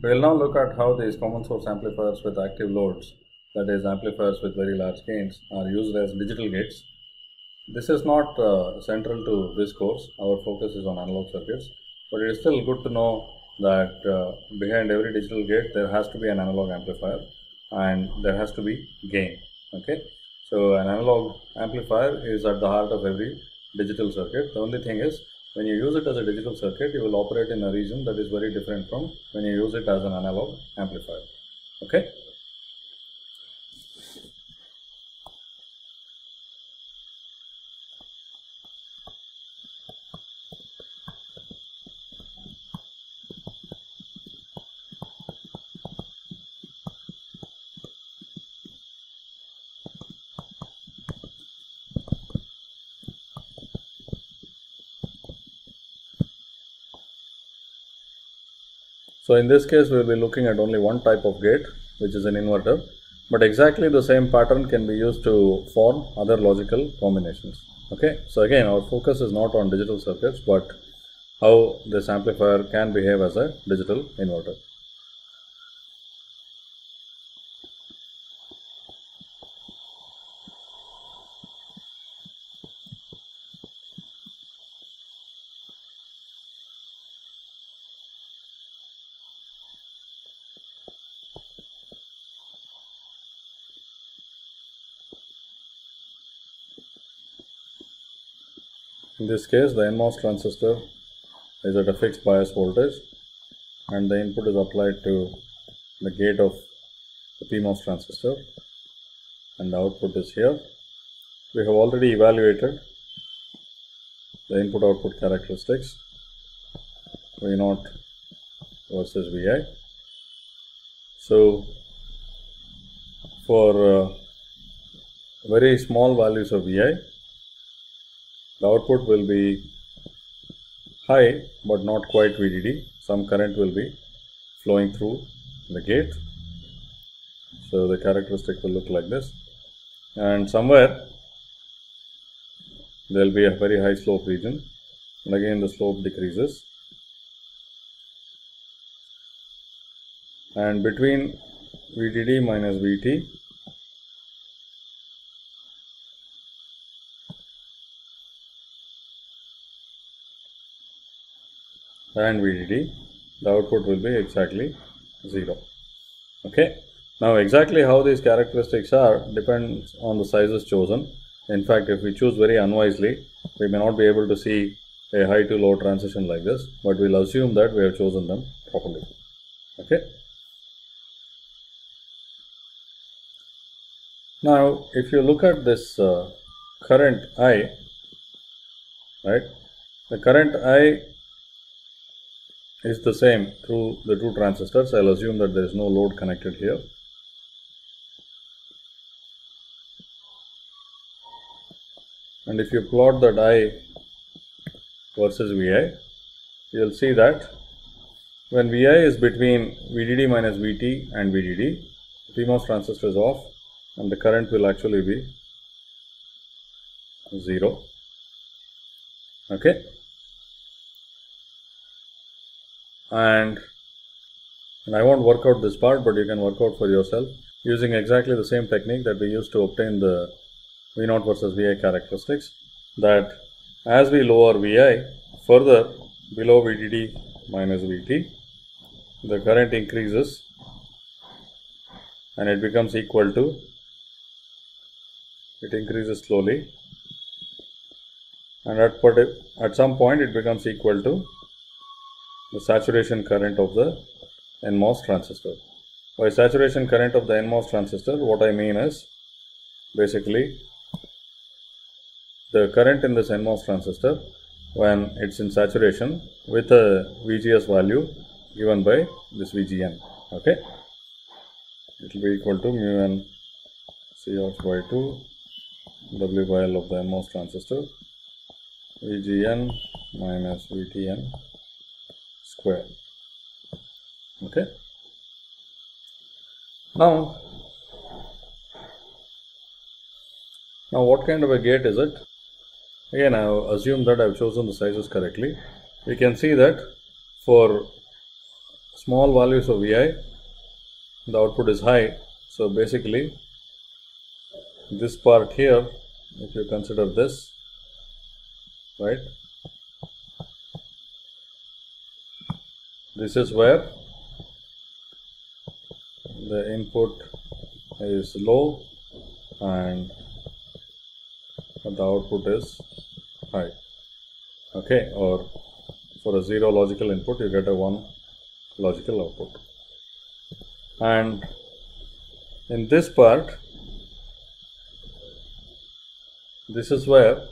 We will now look at how these common source amplifiers with active loads, that is amplifiers with very large gains, are used as digital gates. This is not central to this course. Our focus is on analog circuits, but it is still good to know that behind every digital gate there has to be an analog amplifier and there has to be gain. Okay, so an analog amplifier is at the heart of every digital circuit. The only thing is, when you use it as a digital circuit, you will operate in a region that is very different from when you use it as an analog amplifier. Okay. So in this case, we will be looking at only one type of gate, which is an inverter, but exactly the same pattern can be used to form other logical combinations. Okay, so again, our focus is not on digital circuits, but how this amplifier can behave as a digital inverter. In this case, the NMOS transistor is at a fixed bias voltage and the input is applied to the gate of the PMOS transistor and the output is here. We have already evaluated the input-output characteristics, V0 versus Vi. So, for very small values of Vi, the output will be high but not quite VDD. Some current will be flowing through the gate. So the characteristic will look like this. And somewhere there will be a very high slope region. And again the slope decreases. And between VDD minus VT, and VDD, the output will be exactly 0. Okay. Now exactly how these characteristics are depends on the sizes chosen. In fact, if we choose very unwisely, we may not be able to see a high to low transition like this, but we'll assume that we have chosen them properly. Okay. Now if you look at this current I, right, the current I is the same through the two transistors. I'll assume that there is no load connected here. And if you plot that I versus Vi, you will see that when Vi is between VDD minus VT and VDD, the PMOS transistor is off and the current will actually be 0. Okay. And I won't work out this part, but you can work out for yourself using exactly the same technique that we used to obtain the V0 versus Vi characteristics, that as we lower Vi further below VDD minus VT, the current increases and it becomes equal to, it increases slowly, and at some point it becomes equal to the saturation current of the NMOS transistor. By saturation current of the NMOS transistor, what I mean is basically the current in this NMOS transistor when it's in saturation with a VGS value given by this VGN. Okay, it will be equal to mu n C off by 2 W by L of the NMOS transistor, VGN minus VTN square. Okay. Now what kind of a gate is it? Again, I assume that I have chosen the sizes correctly. We can see that for small values of Vi, the output is high. So basically this part here, if you consider this, right, this is where the input is low and the output is high. Okay, or for a 0 logical input you get a 1 logical output. And in this part, this is where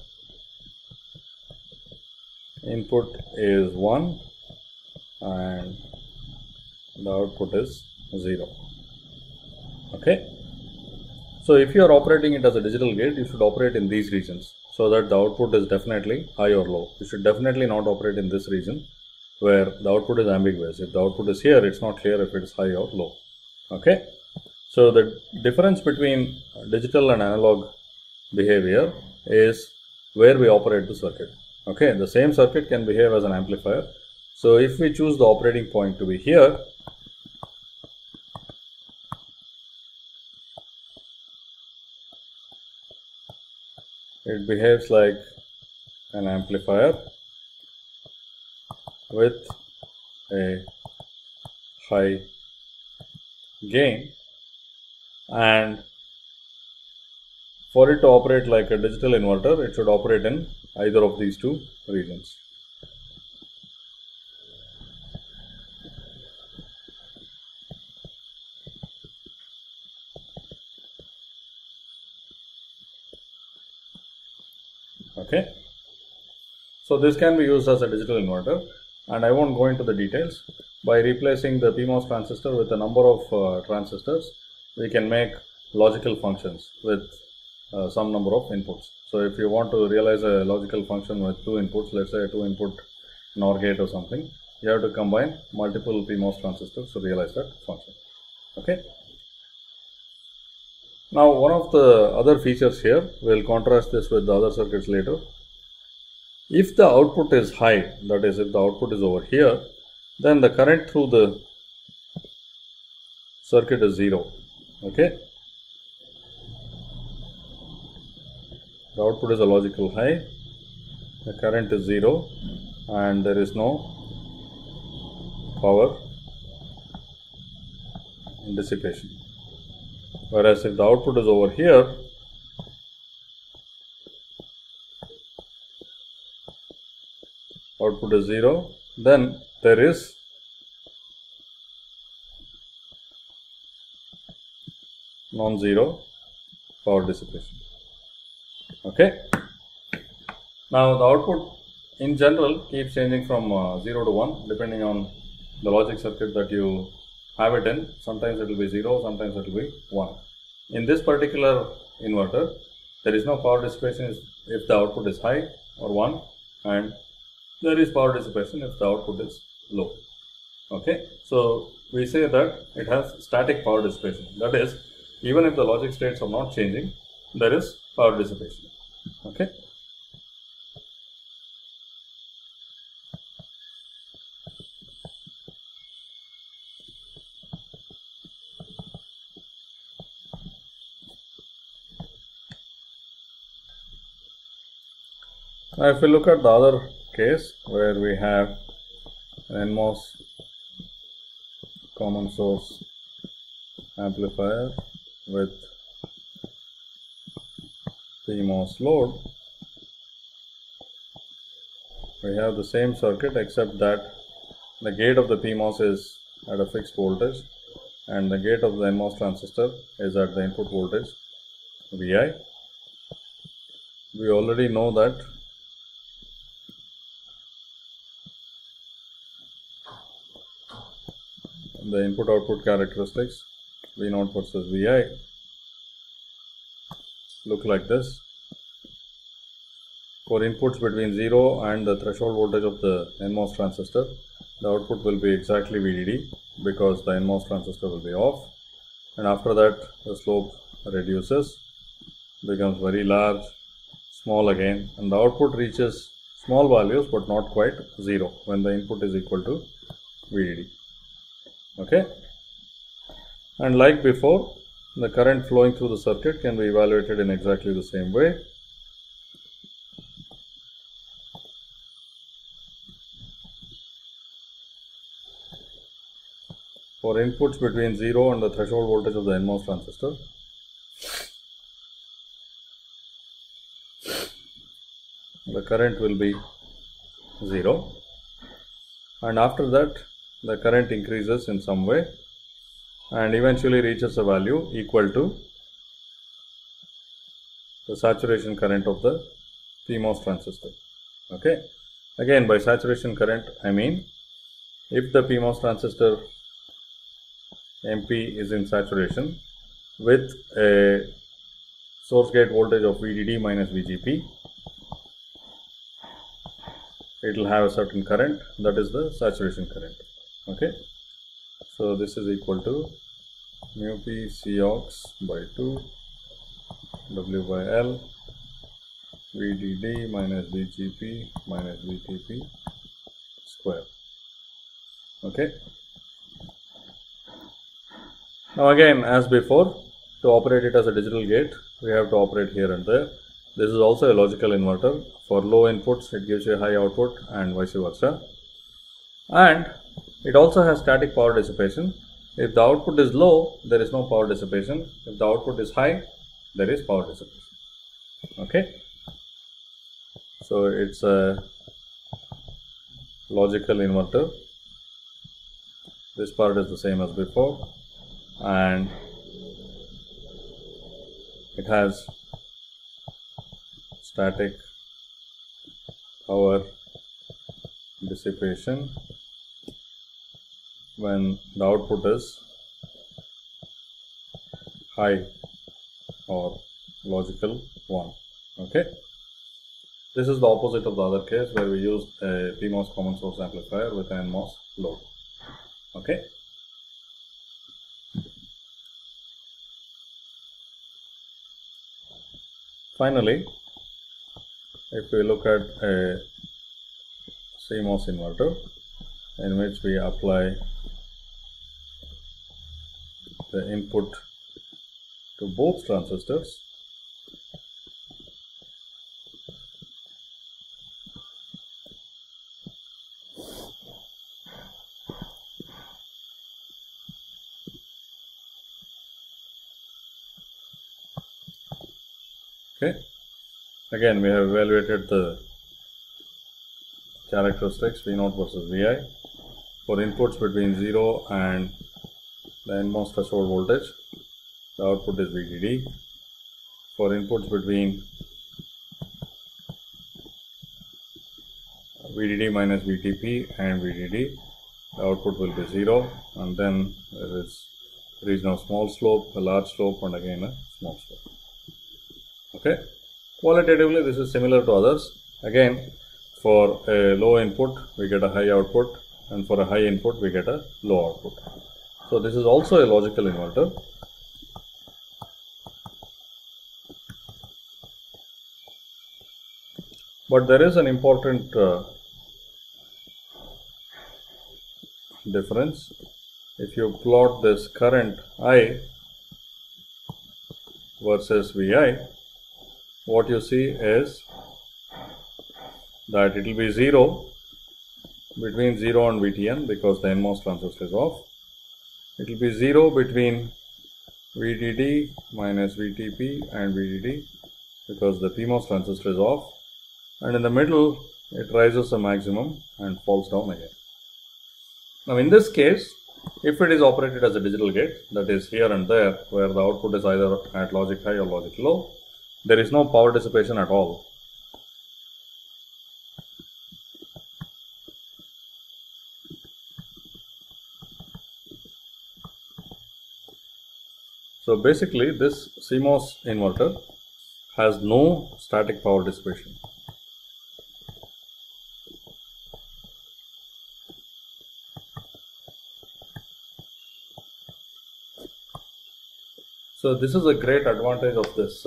input is 1 and the output is 0. Okay. So if you are operating it as a digital gate, you should operate in these regions so that the output is definitely high or low. You should definitely not operate in this region where the output is ambiguous. If the output is here, it's not clear if it is high or low. Okay. So the difference between digital and analog behavior is where we operate the circuit. Okay. The same circuit can behave as an amplifier. So if we choose the operating point to be here, it behaves like an amplifier with a high gain, and for it to operate like a digital inverter, it should operate in either of these two regions. Okay, so this can be used as a digital inverter, and I won't go into the details. By replacing the PMOS transistor with a number of transistors, we can make logical functions with some number of inputs. So if you want to realize a logical function with 2 inputs, let's say a 2 input NOR gate or something, you have to combine multiple PMOS transistors to realize that function. Okay. Now, one of the other features here, we will contrast this with the other circuits later. If the output is high, that is, if the output is over here, then the current through the circuit is 0. Okay. The output is a logical high, the current is 0, and there is no power dissipation. Whereas if the output is over here, output is 0, then there is non-zero power dissipation. Okay. Now the output in general keeps changing from 0 to 1 depending on the logic circuit that you have it in. Sometimes it will be 0, sometimes it will be 1. In this particular inverter, there is no power dissipation if the output is high or 1, and there is power dissipation if the output is low. Okay, so we say that it has static power dissipation. That is, even if the logic states are not changing, there is power dissipation. Okay. Now, if we look at the other case where we have an NMOS common source amplifier with PMOS load, we have the same circuit except that the gate of the PMOS is at a fixed voltage and the gate of the NMOS transistor is at the input voltage Vi. We already know that the input output characteristics V0 versus Vi look like this. For inputs between 0 and the threshold voltage of the NMOS transistor, the output will be exactly VDD because the NMOS transistor will be off, and after that the slope reduces, becomes very large, small again, and the output reaches small values but not quite 0 when the input is equal to VDD. Okay, and like before, the current flowing through the circuit can be evaluated in exactly the same way. For inputs between 0 and the threshold voltage of the NMOS transistor, the current will be 0, and after that the current increases in some way and eventually reaches a value equal to the saturation current of the PMOS transistor. Okay, again, by saturation current I mean if the PMOS transistor MP is in saturation with a source gate voltage of VDD minus VGP, it will have a certain current, that is the saturation current. Okay, so this is equal to mu P Cox by 2 W by L VDD minus VGP minus VTP square. Okay, now again, as before, to operate it as a digital gate, we have to operate here and there. This is also a logical inverter. For low inputs, it gives you a high output and vice versa. And it also has static power dissipation. If the output is low, there is no power dissipation. If the output is high, there is power dissipation. Okay, so it's a logical inverter. This part is the same as before, and it has static power dissipation when the output is high or logical 1. Okay, this is the opposite of the other case where we used a PMOS common source amplifier with an NMOS load. Okay, finally, if we look at a CMOS inverter in which we apply the input to both transistors, okay, again we have evaluated the characteristics V0 versus Vi. For inputs between 0 and the NMOS threshold voltage, the output is VDD. For inputs between VDD minus VTP and VDD, the output will be 0, and then there is region of small slope, a large slope, and again a small slope. Okay, qualitatively this is similar to others. Again, for a low input we get a high output, and for a high input we get a low output. So this is also a logical inverter. But there is an important difference. If you plot this current I versus Vi, what you see is that it will be 0 between 0 and VTN because the NMOS transistor is off. It will be 0 between VDD minus VTP and VDD because the PMOS transistor is off, and in the middle it rises a maximum and falls down again. Now in this case, if it is operated as a digital gate, that is here and there where the output is either at logic high or logic low, there is no power dissipation at all. So basically this CMOS inverter has no static power dissipation. So this is a great advantage of this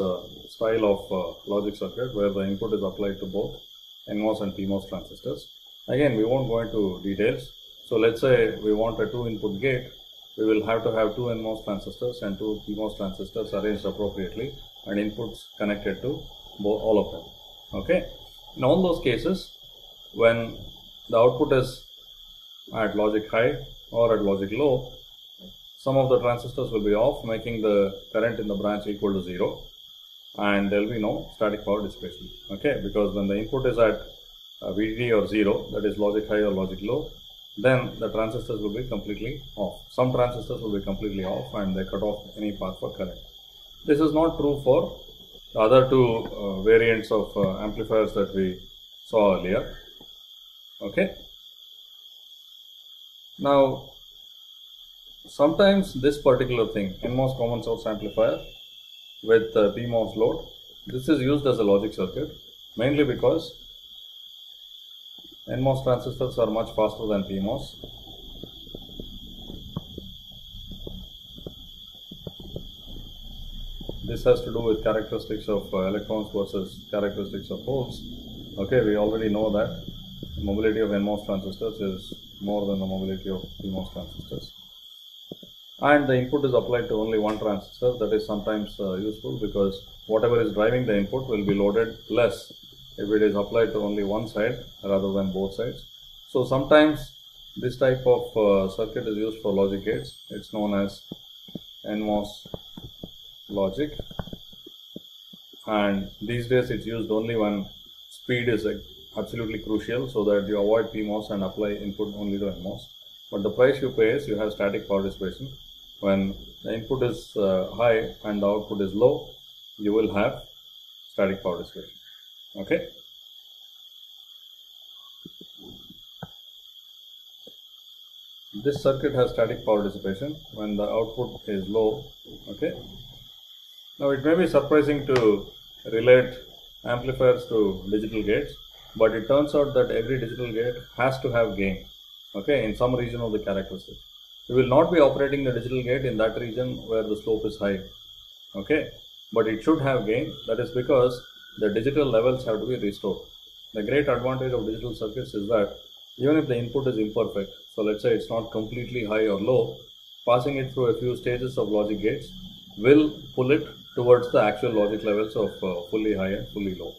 style of logic circuit where the input is applied to both NMOS and PMOS transistors. Again, we won't go into details. So let's say we want a 2-input gate. We will have to have 2 NMOS transistors and 2 PMOS transistors arranged appropriately and inputs connected to all of them. Okay. In all those cases, when the output is at logic high or at logic low, some of the transistors will be off, making the current in the branch equal to 0, and there will be no static power dissipation. Okay, because when the input is at VDD or 0, that is logic high or logic low, then the transistors will be completely off. Some transistors will be completely off and they cut off any path for current. This is not true for the other two variants of amplifiers that we saw earlier. Okay. Now, sometimes this particular thing, NMOS common source amplifier with PMOS load, this is used as a logic circuit, mainly because NMOS transistors are much faster than PMOS. This has to do with characteristics of electrons versus characteristics of holes. Okay, we already know that the mobility of NMOS transistors is more than the mobility of PMOS transistors. And the input is applied to only one transistor. That is sometimes useful because whatever is driving the input will be loaded less if it is applied to only one side rather than both sides. So sometimes this type of circuit is used for logic gates. It's known as NMOS logic, and these days it's used only when speed is absolutely crucial, so that you avoid PMOS and apply input only to NMOS. But the price you pay is you have static power dissipation. When the input is high and the output is low, you will have static power dissipation. Okay. This circuit has static power dissipation when the output is low. Okay. Now it may be surprising to relate amplifiers to digital gates, but it turns out that every digital gate has to have gain, okay, in some region of the characteristics. You will not be operating the digital gate in that region where the slope is high, okay, but it should have gain. That is because the digital levels have to be restored. The great advantage of digital circuits is that even if the input is imperfect, so let's say it's not completely high or low, passing it through a few stages of logic gates will pull it towards the actual logic levels of fully high and fully low.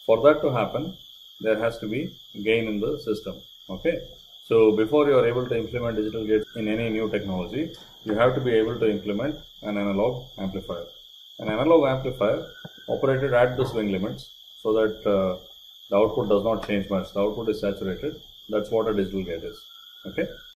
For that to happen, there has to be gain in the system. Okay. So before you are able to implement digital gates in any new technology, you have to be able to implement an analog amplifier. An analog amplifier operated at the swing limits so that the output does not change much. The output is saturated. That's what a digital gate is. Okay.